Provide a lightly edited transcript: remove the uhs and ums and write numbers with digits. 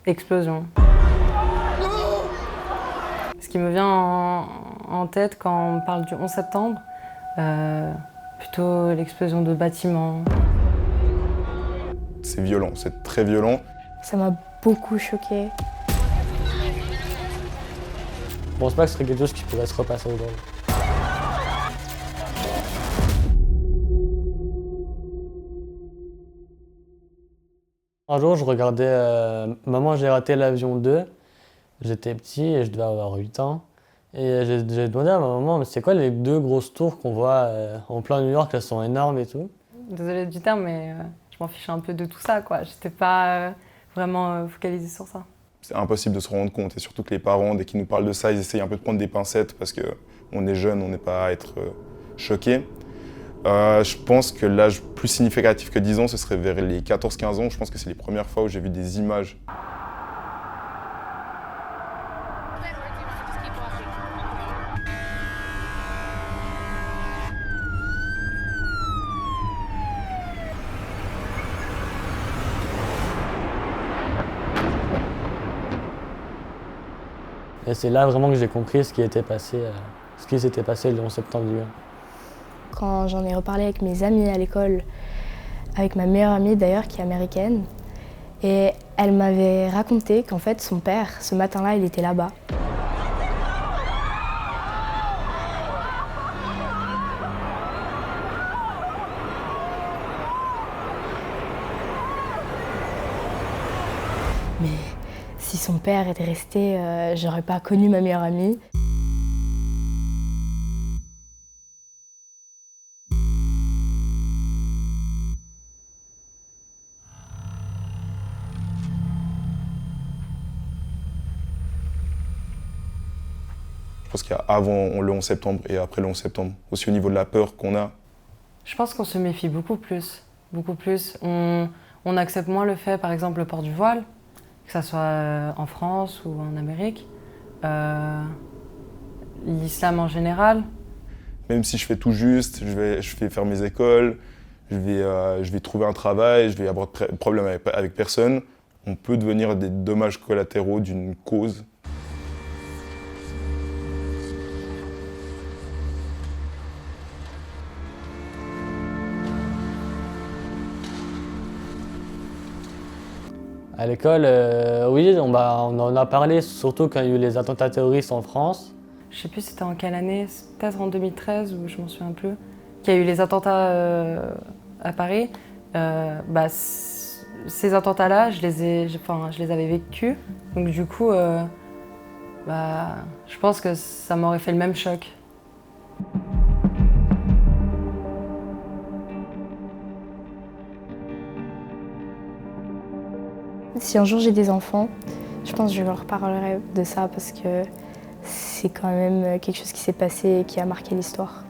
Explosion. Ce qui me vient en tête quand on parle du 11 septembre, plutôt l'explosion de bâtiments. C'est violent, c'est très violent. Ça m'a beaucoup choquée. Je pense pas que ce serait quelque chose qui pourrait se repasser aujourd'hui. Un jour, je regardais Maman, j'ai raté l'avion 2. J'étais petit et je devais avoir 8 ans. Et j'ai demandé à ma maman, mais c'est quoi les deux grosses tours qu'on voit en plein New York, elles sont énormes et tout. Désolée du terme, mais je m'en fichais un peu de tout ça, quoi. J'étais pas vraiment focalisée sur ça. C'est impossible de se rendre compte, et surtout que les parents, dès qu'ils nous parlent de ça, ils essayent un peu de prendre des pincettes parce qu'on est jeune, on n'est pas à être choqué. Je pense que l'âge plus significatif que 10 ans, ce serait vers les 14-15 ans. Je pense que c'est les premières fois où j'ai vu des images. Et c'est là vraiment que j'ai compris ce qui s'était passé le 11 septembre d'hiver. Quand j'en ai reparlé avec mes amis à l'école, avec ma meilleure amie d'ailleurs qui est américaine, et elle m'avait raconté qu'en fait son père, ce matin-là, il était là-bas. Mais si son père était resté, j'aurais pas connu ma meilleure amie. Je pense qu'il y a avant le 11 septembre et après le 11 septembre. Aussi au niveau de la peur qu'on a. Je pense qu'on se méfie beaucoup plus. Beaucoup plus. On accepte moins le fait, par exemple, le port du voile, que ce soit en France ou en Amérique. L'islam en général. Même si je fais tout juste, je vais faire mes écoles, je vais trouver un travail, je vais avoir de problème avec personne, on peut devenir des dommages collatéraux d'une cause. À l'école, oui, on en a parlé, surtout quand il y a eu les attentats terroristes en France. Je sais plus c'était en quelle année, peut-être en 2013 ou je m'en souviens plus, qu'il y a eu les attentats à Paris. Ces attentats-là, je les avais vécus. Donc du coup, je pense que ça m'aurait fait le même choc. Si un jour j'ai des enfants, je pense que je leur parlerai de ça parce que c'est quand même quelque chose qui s'est passé et qui a marqué l'histoire.